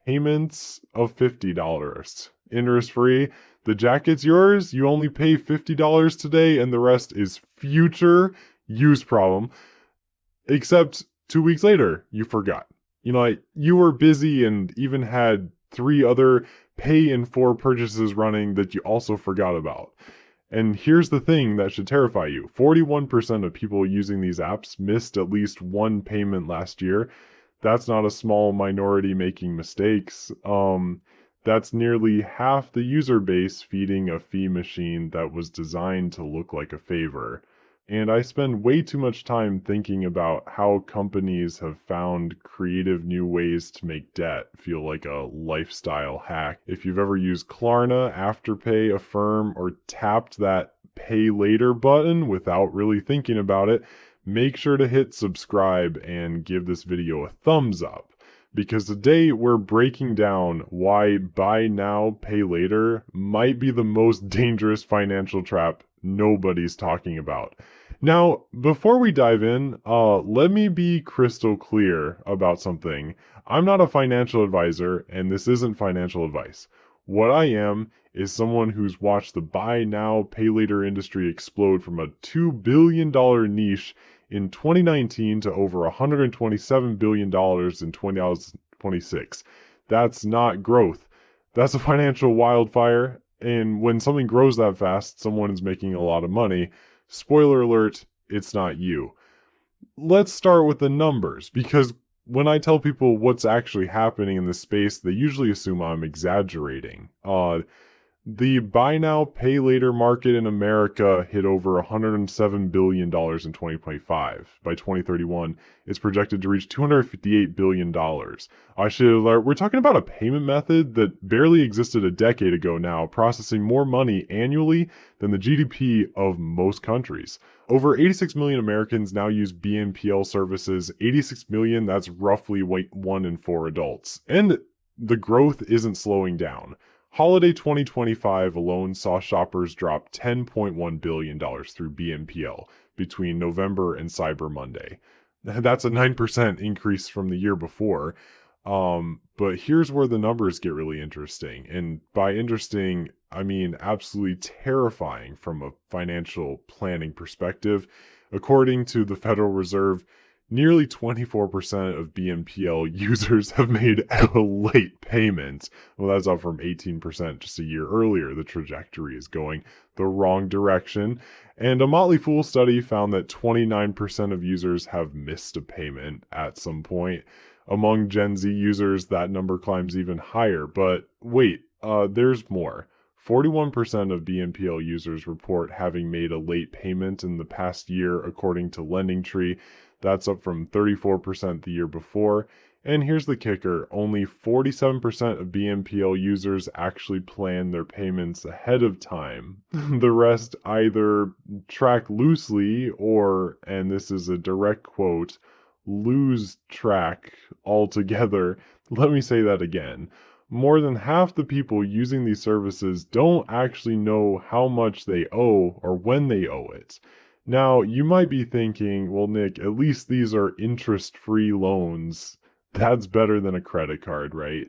payments of $50. Interest free. The jacket's yours. You only pay $50 today, and the rest is future use problem. Except 2 weeks later, you forgot. Like you were busy and even had 3 other pay in 4 purchases running that you also forgot about. And here's the thing that should terrify you. 41% of people using these apps missed at least one payment last year. That's not a small minority making mistakes. That's nearly half the user base feeding a fee machine that was designed to look like a favor. And I spend way too much time thinking about how companies have found creative new ways to make debt feel like a lifestyle hack. If you've ever used Klarna, Afterpay, Affirm, or tapped that pay later button without really thinking about it, make sure to hit subscribe and give this video a thumbs up. Because today we're breaking down why buy now, pay later might be the most dangerous financial trap nobody's talking about. Now, before we dive in, let me be crystal clear about something. I'm not a financial advisor, and this isn't financial advice. What I am is someone who's watched the buy now, pay later industry explode from a $2 billion niche in 2019 to over $127 billion in 2026. That's not growth. That's a financial wildfire, and when something grows that fast, someone is making a lot of money. Spoiler alert, it's not you. Let's start with the numbers, because when I tell people what's actually happening in this space, they usually assume I'm exaggerating. The buy now, pay later market in America hit over $107 billion in 2025. By 2031, it's projected to reach $258 billion. I should alert, we're talking about a payment method that barely existed a decade ago now, processing more money annually than the GDP of most countries. Over 86 million Americans now use BNPL services. 86 million, that's roughly 1 in 4 adults. And the growth isn't slowing down. Holiday 2025 alone saw shoppers drop $10.1 billion through BNPL between November and Cyber Monday. That's a 9% increase from the year before. But here's where the numbers get really interesting. And by interesting, I mean absolutely terrifying from a financial planning perspective. According to the Federal Reserve, nearly 24% of BNPL users have made a late payment. Well, that's up from 18% just a year earlier. The trajectory is going the wrong direction. And a Motley Fool study found that 29% of users have missed a payment at some point. Among Gen Z users, that number climbs even higher. But wait, there's more. 41% of BNPL users report having made a late payment in the past year, according to LendingTree. That's up from 34% the year before. And here's the kicker, only 47% of BNPL users actually plan their payments ahead of time. The rest either track loosely or, and this is a direct quote, lose track altogether. Let me say that again. More than half the people using these services don't actually know how much they owe or when they owe it. Now, you might be thinking, well, Nick, at least these are interest-free loans. That's better than a credit card, right?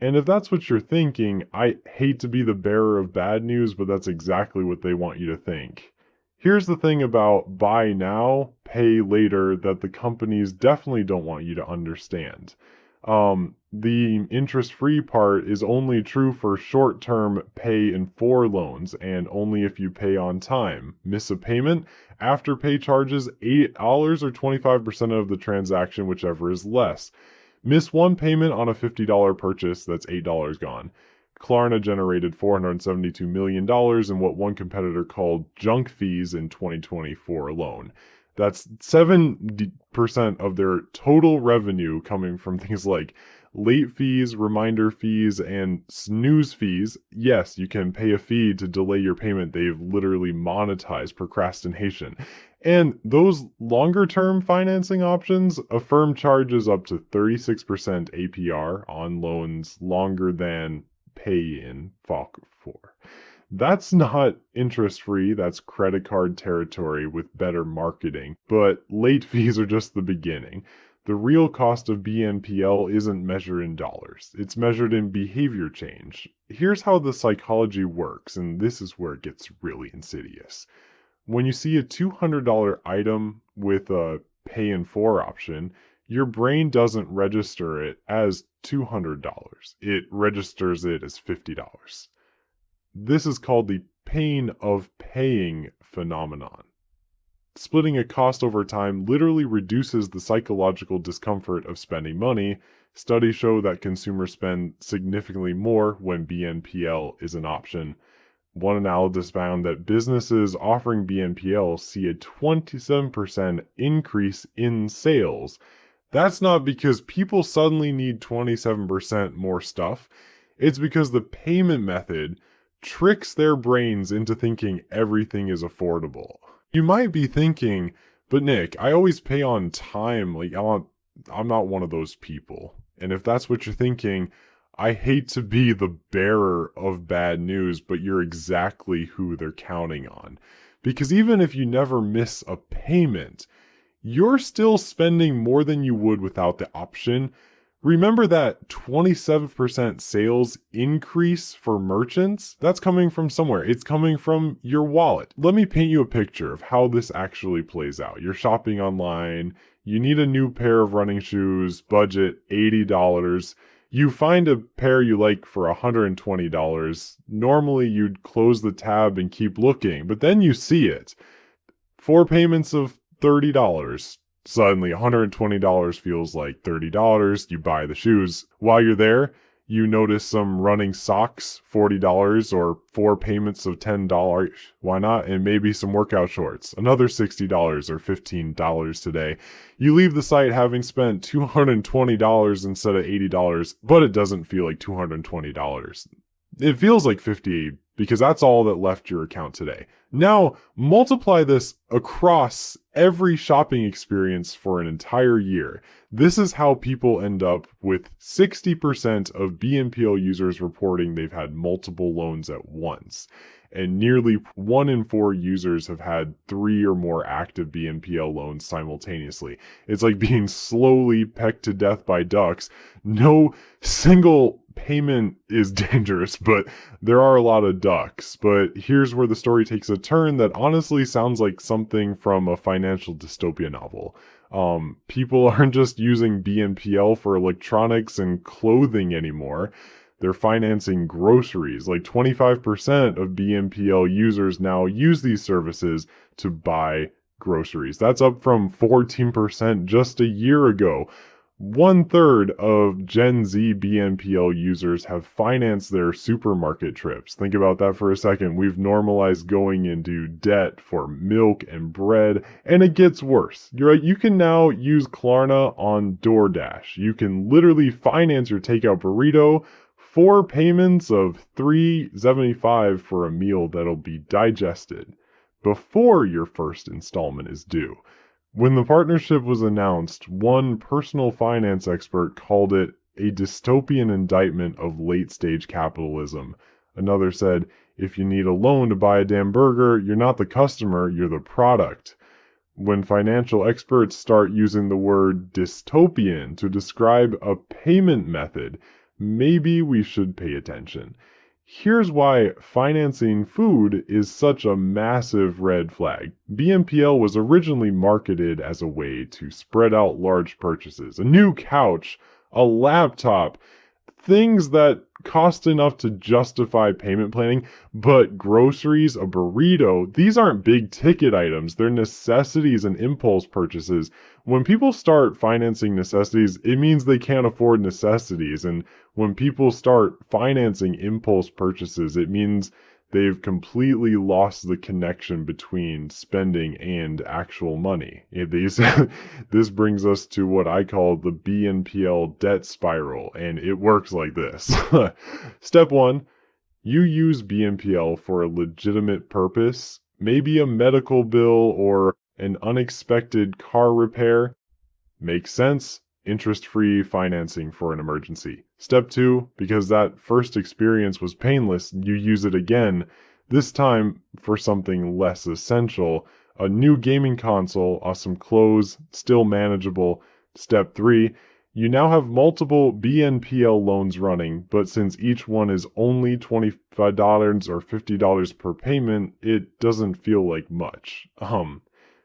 And if that's what you're thinking, I hate to be the bearer of bad news, but that's exactly what they want you to think. Here's the thing about buy now, pay later that the companies definitely don't want you to understand. The interest-free part is only true for short-term pay in 4 loans and only if you pay on time. Miss a payment? Afterpay charges $8 or 25% of the transaction, whichever is less. Miss one payment on a $50 purchase, that's $8 gone. Klarna generated $472 million in what one competitor called junk fees in 2024 alone. That's 7% of their total revenue coming from things like late fees, reminder fees, and snooze fees. Yes, you can pay a fee to delay your payment. They've literally monetized procrastination. And those longer term financing options, Affirm charges up to 36% APR on loans longer than pay in FOC4. That's not interest free, that's credit card territory with better marketing, but late fees are just the beginning. The real cost of BNPL isn't measured in dollars. It's measured in behavior change. Here's how the psychology works, and this is where it gets really insidious. When you see a $200 item with a pay in 4 option, your brain doesn't register it as $200. It registers it as $50. This is called the pain of paying phenomenon. Splitting a cost over time literally reduces the psychological discomfort of spending money. Studies show that consumers spend significantly more when BNPL is an option. One analysis found that businesses offering BNPL see a 27% increase in sales. That's not because people suddenly need 27% more stuff. It's because the payment method tricks their brains into thinking everything is affordable. You might be thinking, but Nick, I always pay on time. I'm not one of those people. And if that's what you're thinking, I hate to be the bearer of bad news, but you're exactly who they're counting on. Because even if you never miss a payment, you're still spending more than you would without the option. Remember that 27% sales increase for merchants? That's coming from somewhere. It's coming from your wallet. Let me paint you a picture of how this actually plays out. You're shopping online, you need a new pair of running shoes, budget $80. You find a pair you like for $120. Normally you'd close the tab and keep looking, but then you see it. 4 payments of $30. Suddenly $120 feels like $30. You buy the shoes. While you're there, you notice some running socks, $40, or 4 payments of $10. Why not? And maybe some workout shorts, another $60 or $15 today. You leave the site having spent $220 instead of $80, but it doesn't feel like $220. It feels like $50 because that's all that left your account today. Now, multiply this across every shopping experience for an entire year. This is how people end up with 60% of BNPL users reporting they've had multiple loans at once. And nearly 1 in 4 users have had 3 or more active BNPL loans simultaneously. It's like being slowly pecked to death by ducks. No single payment is dangerous, but there are a lot of ducks. But here's where the story takes a turn that honestly sounds like something from a financial dystopia novel. People aren't just using BNPL for electronics and clothing anymore. They're financing groceries. Like 25% of BNPL users now use these services to buy groceries. That's up from 14% just a year ago. 1/3 of Gen Z BNPL users have financed their supermarket trips. Think about that for a second. We've normalized going into debt for milk and bread, and it gets worse. You're right, you can now use Klarna on DoorDash. You can literally finance your takeout burrito, 4 payments of $3.75 for a meal that'll be digested before your first installment is due. When the partnership was announced, one personal finance expert called it a dystopian indictment of late-stage capitalism. Another said, if you need a loan to buy a damn burger, you're not the customer, you're the product. When financial experts start using the word dystopian to describe a payment method, maybe we should pay attention. Here's why financing food is such a massive red flag. BNPL was originally marketed as a way to spread out large purchases. A new couch, a laptop, things that cost enough to justify payment planning, but groceries, a burrito, these aren't big ticket items. They're necessities and impulse purchases. When people start financing necessities, it means they can't afford necessities. And when people start financing impulse purchases, it means they've completely lost the connection between spending and actual money. This brings us to what I call the BNPL debt spiral, and it works like this. Step 1, you use BNPL for a legitimate purpose, maybe a medical bill or an unexpected car repair. Makes sense. Interest-free financing for an emergency. Step 2, because that first experience was painless, you use it again, this time for something less essential. A new gaming console, some clothes, still manageable. Step 3, you now have multiple BNPL loans running, but since each one is only $25 or $50 per payment, it doesn't feel like much.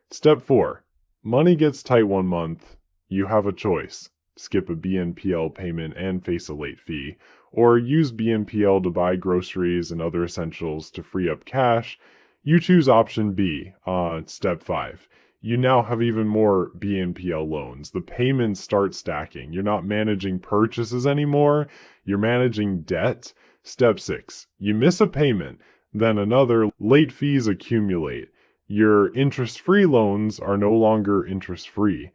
Step 4, money gets tight one month. You have a choice. Skip a BNPL payment and face a late fee, or use BNPL to buy groceries and other essentials to free up cash. You choose option B, step 5. You now have even more BNPL loans. The payments start stacking. You're not managing purchases anymore. You're managing debt. Step 6. You miss a payment, then another. Late fees accumulate. Your interest-free loans are no longer interest-free.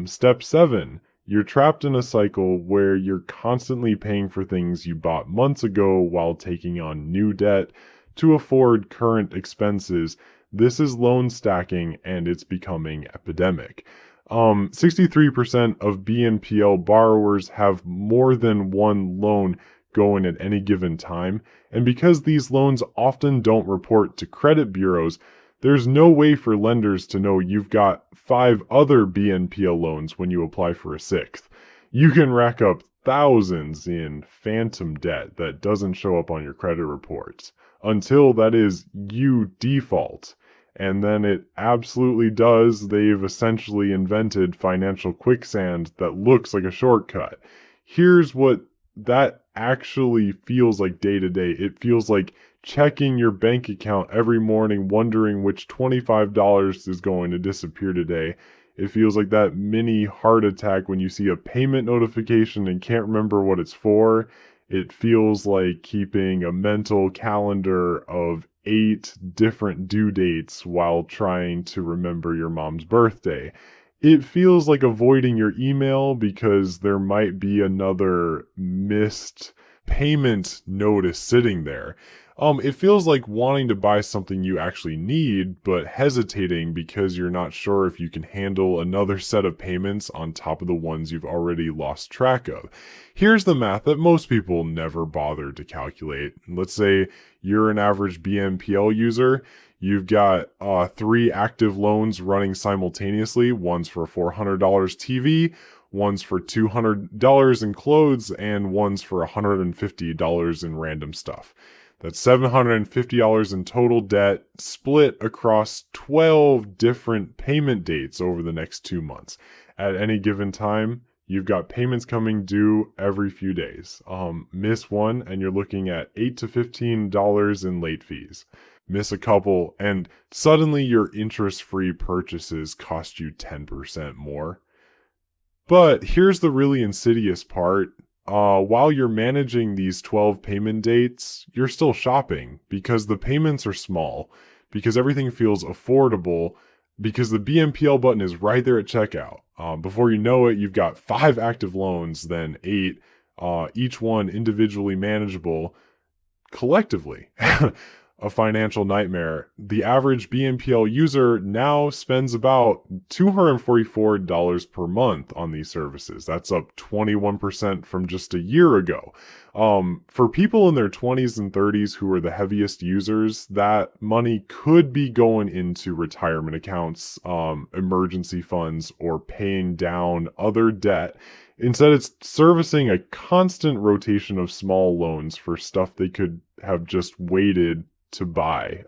Step 7. You're trapped in a cycle where you're constantly paying for things you bought months ago while taking on new debt to afford current expenses. This is loan stacking, and it's becoming epidemic. 63% of BNPL borrowers have more than one loan going at any given time, and because these loans often don't report to credit bureaus, there's no way for lenders to know you've got 5 other BNPL loans when you apply for a 6th. You can rack up thousands in phantom debt that doesn't show up on your credit reports until, that is, you default. And then it absolutely does. They've essentially invented financial quicksand that looks like a shortcut. Here's what that actually feels like day to day. It feels like checking your bank account every morning, wondering which $25 is going to disappear today. It feels like that mini heart attack when you see a payment notification and can't remember what it's for. It feels like keeping a mental calendar of 8 different due dates while trying to remember your mom's birthday. It feels like avoiding your email because there might be another missed payment notice sitting there. It feels like wanting to buy something you actually need, but hesitating because you're not sure if you can handle another set of payments on top of the ones you've already lost track of. Here's the math that most people never bother to calculate. Let's say you're an average BNPL user. You've got 3 active loans running simultaneously. One's for $400 TV, one's for $200 in clothes, and one's for $150 in random stuff. That's $750 in total debt split across 12 different payment dates over the next 2 months. At any given time, you've got payments coming due every few days. Miss one, and you're looking at $8 to $15 in late fees. Miss a couple, and suddenly your interest-free purchases cost you 10% more. But here's the really insidious part. While you're managing these 12 payment dates, you're still shopping because the payments are small, because everything feels affordable, because the BNPL button is right there at checkout. Before you know it, you've got 5 active loans, then 8, each one individually manageable, collectively. A financial nightmare. The average BNPL user now spends about $244 per month on these services. That's up 21% from just a year ago. For people in their 20s and 30s who are the heaviest users, that money could be going into retirement accounts, emergency funds, or paying down other debt. Instead, it's servicing a constant rotation of small loans for stuff they could have just waited to buy.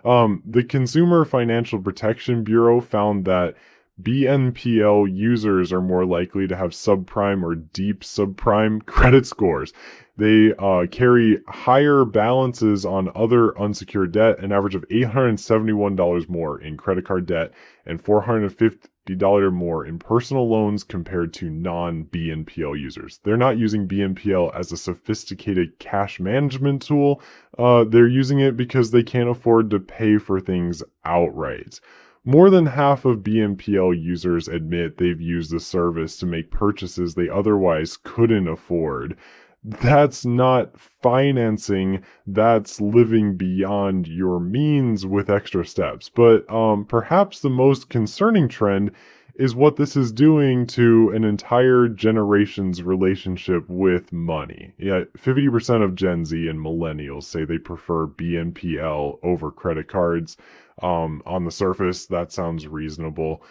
The Consumer Financial Protection Bureau found that BNPL users are more likely to have subprime or deep subprime credit scores. They carry higher balances on other unsecured debt, an average of $871 more in credit card debt and $450 more in personal loans compared to non-BNPL users. They're not using BNPL as a sophisticated cash management tool. They're using it because they can't afford to pay for things outright. More than half of BNPL users admit they've used the service to make purchases they otherwise couldn't afford. That's not financing, that's living beyond your means with extra steps. But perhaps the most concerning trend is what this is doing to an entire generation's relationship with money. Yeah, 50% of Gen Z and millennials say they prefer BNPL over credit cards. On the surface, that sounds reasonable.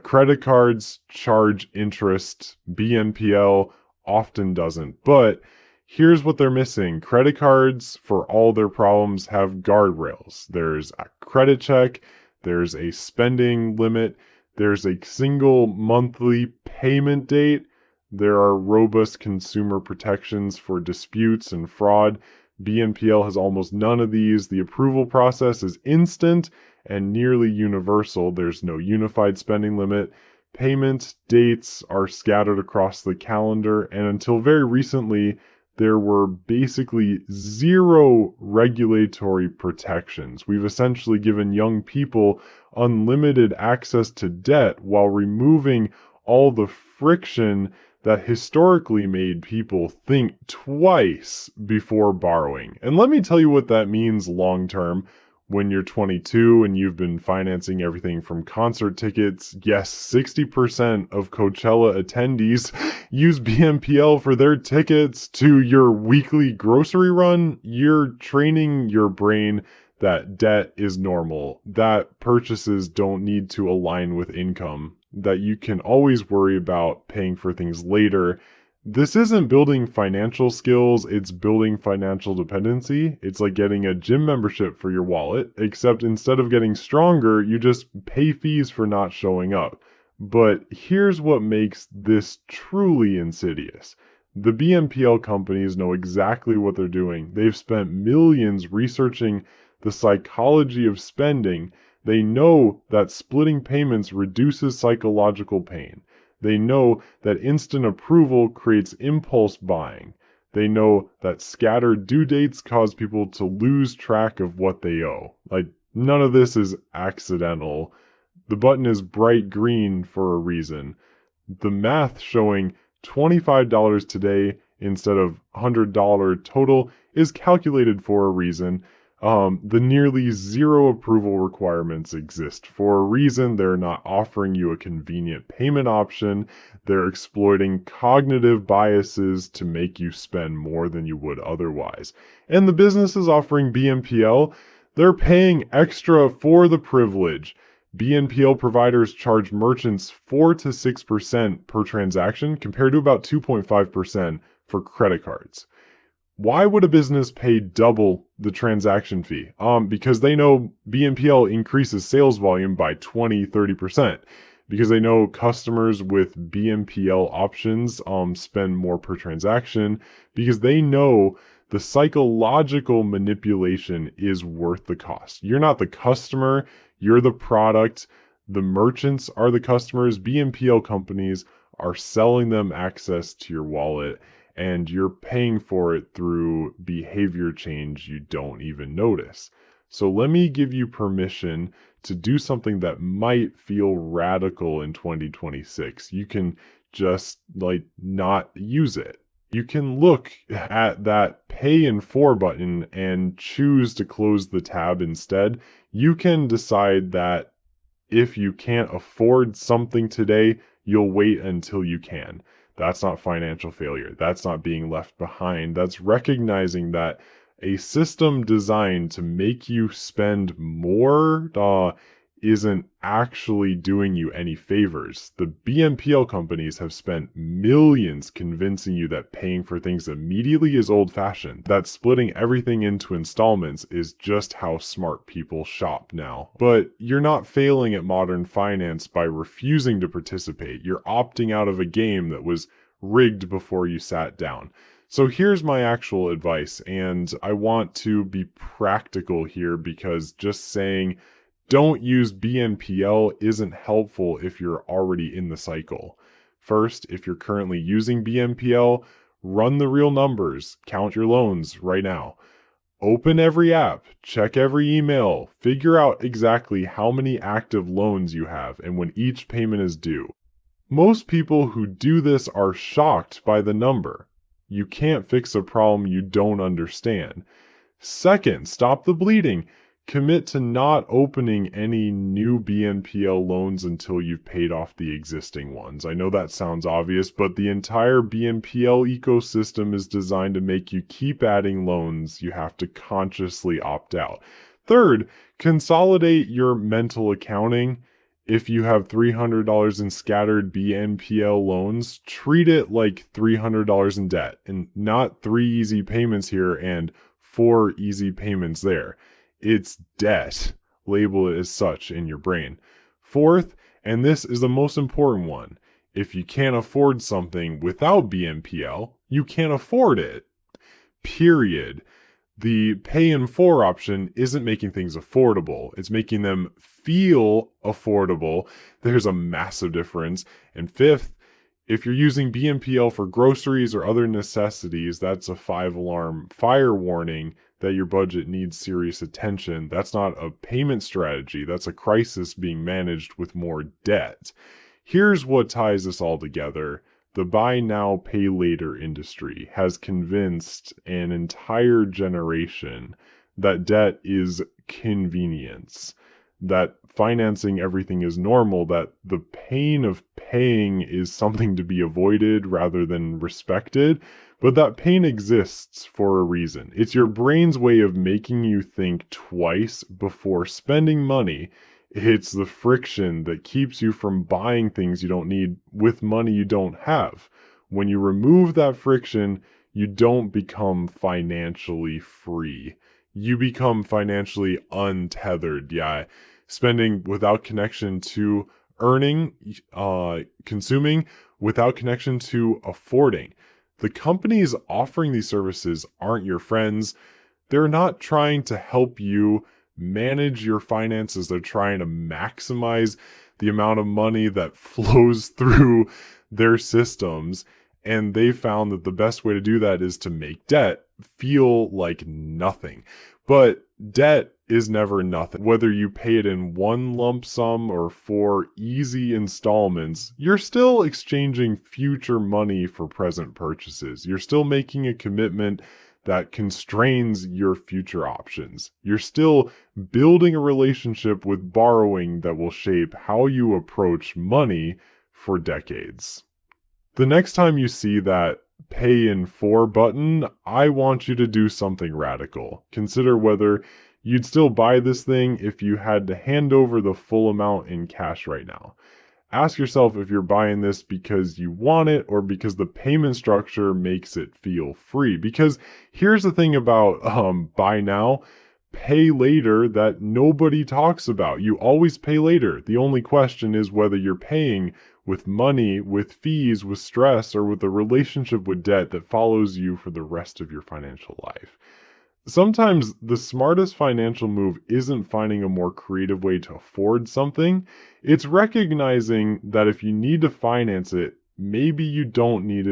Credit cards charge interest. BNPL often doesn't. But here's what they're missing. Credit cards, for all their problems, have guardrails. There's a credit check, there's a spending limit, there's a single monthly payment date, there are robust consumer protections for disputes and fraud. BNPL has almost none of these. The approval process is instant and nearly universal. There's no unified spending limit. Payment dates are scattered across the calendar, and until very recently, there were basically zero regulatory protections. We've essentially given young people unlimited access to debt while removing all the friction that historically made people think twice before borrowing. And let me tell you what that means long term. When you're 22 and you've been financing everything from concert tickets, yes, 60% of Coachella attendees use BNPL for their tickets, to your weekly grocery run, you're training your brain that debt is normal, that purchases don't need to align with income, that you can always worry about paying for things later. This isn't building financial skills, it's building financial dependency. It's like getting a gym membership for your wallet, except instead of getting stronger, you just pay fees for not showing up. But here's what makes this truly insidious. The BNPL companies know exactly what they're doing. They've spent millions researching the psychology of spending. They know that splitting payments reduces psychological pain. They know that instant approval creates impulse buying. They know that scattered due dates cause people to lose track of what they owe. Like, none of this is accidental. The button is bright green for a reason. The math showing $25 today instead of $100 total is calculated for a reason. The nearly zero approval requirements exist for a reason. They're not offering you a convenient payment option. They're exploiting cognitive biases to make you spend more than you would otherwise. And the businesses offering BNPL, they're paying extra for the privilege. BNPL providers charge merchants 4 to 6% per transaction compared to about 2.5% for credit cards. Why would a business pay double the transaction fee? Because they know BNPL increases sales volume by 20-30%. Because they know customers with BNPL options spend more per transaction. Because they know the psychological manipulation is worth the cost. You're not the customer, you're the product. The merchants are the customers. BNPL companies are selling them access to your wallet, and you're paying for it through behavior change you don't even notice. So let me give you permission to do something that might feel radical in 2026. You can just not use it. You can look at that pay in 4 button and choose to close the tab instead. You can decide that if you can't afford something today, you'll wait until you can. That's not financial failure. That's not being left behind. That's recognizing that a system designed to make you spend more isn't actually doing you any favors. The BNPL companies have spent millions convincing you that paying for things immediately is old-fashioned, that splitting everything into installments is just how smart people shop now. But you're not failing at modern finance by refusing to participate. You're opting out of a game that was rigged before you sat down. So here's my actual advice, and I want to be practical here because just saying don't use BNPL isn't helpful if you're already in the cycle. First, if you're currently using BNPL, run the real numbers, count your loans right now. Open every app, check every email, figure out exactly how many active loans you have and when each payment is due. Most people who do this are shocked by the number. You can't fix a problem you don't understand. Second, stop the bleeding. Commit to not opening any new BNPL loans until you've paid off the existing ones. I know that sounds obvious, but the entire BNPL ecosystem is designed to make you keep adding loans. You have to consciously opt out. Third, consolidate your mental accounting. if you have $300 in scattered BNPL loans, treat it like $300 in debt, and not 3 easy payments here and 4 easy payments there. It's debt. Label it as such in your brain. Fourth, and this is the most important one, if you can't afford something without BNPL, you can't afford it. Period. The pay in 4 option isn't making things affordable. It's making them feel affordable. There's a massive difference. And fifth, if you're using BNPL for groceries or other necessities, that's a 5-alarm fire warning that your budget needs serious attention. That's not a payment strategy. That's a crisis being managed with more debt. Here's what ties this all together. The buy now, pay later industry has convinced an entire generation that debt is convenience, that financing everything is normal, that the pain of paying is something to be avoided rather than respected, but that pain exists for a reason. It's your brain's way of making you think twice before spending money. It's the friction that keeps you from buying things you don't need with money you don't have. When you remove that friction, you don't become financially free. You become financially untethered. Yeah. Spending without connection to earning, consuming without connection to affording. The companies offering these services aren't your friends. They're not trying to help you manage your finances. They're trying to maximize the amount of money that flows through their systems. And they found that the best way to do that is to make debt feel like nothing. But debt is never nothing. Whether you pay it in one lump sum or 4 easy installments, you're still exchanging future money for present purchases. You're still making a commitment that constrains your future options. You're still building a relationship with borrowing that will shape how you approach money for decades. The next time you see that pay in 4 button, I want you to do something radical. Consider whether you'd still buy this thing if you had to hand over the full amount in cash right now. Ask yourself if you're buying this because you want it or because the payment structure makes it feel free. Because here's the thing about buy now, pay later that nobody talks about. You always pay later. The only question is whether you're paying with money, with fees, with stress, or with a relationship with debt that follows you for the rest of your financial life. Sometimes the smartest financial move isn't finding a more creative way to afford something. It's recognizing that if you need to finance it, maybe you don't need it